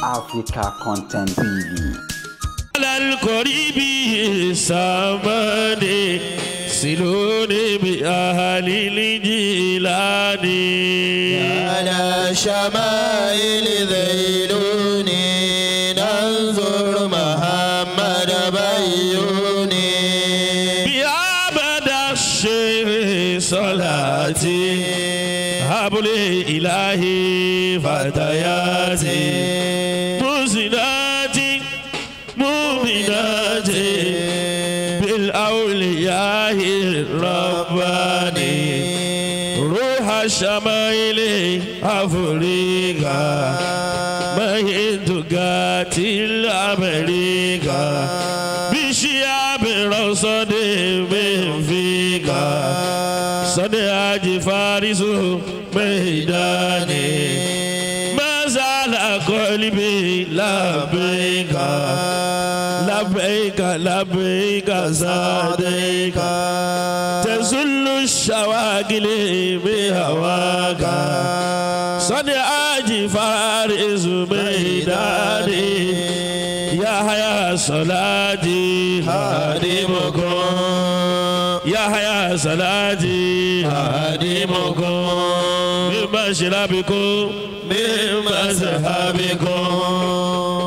Africa Content TV. Al-Qaribi Samani Siluni bi ahli Jilani ala Shama'il Dhailuni nanzur Muhammad Bayyuni bi abada Shaykh Salati habli ilahi fatayati muzinati mu'minati bil awliya'i rabbani ruha shamaili Afrika mahindugatil Amerika bishiyabi rasadi benfica sade aji farisu meidani mazala qalbi labbaika labbaika labbaika sadaika tazullu shawagili bihawaka sade aji farisu meidani ya haya salati hadimukum ya haya salati hadimukum mimma shirabikum mimma sahabikum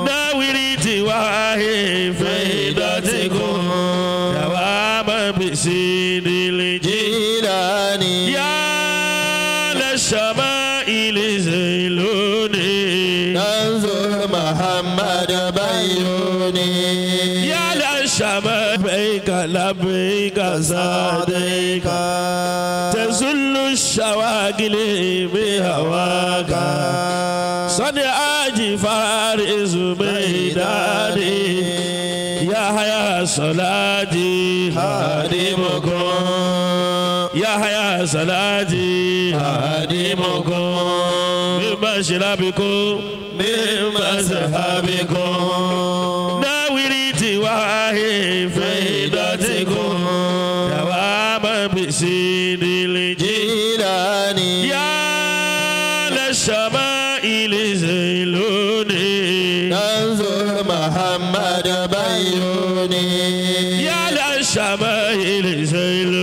nawiriti wahi faidatikum dawama bisidil Jilani ya la shama'il zailuni nanzur Muhammad Bayyuni ya la shama'il labbaik sadaik tazullu shawagili bihawaka sadi aji faris meidani ya haya salati hadimukum ya haya salati hadimukum mimma shirabikum mimma sahabikum nawiriti wahi faidatikum dawama bisidil Jilani ya la shama'il zailuni nanzur Muhammad Bayyuni ya la shama'il zailuni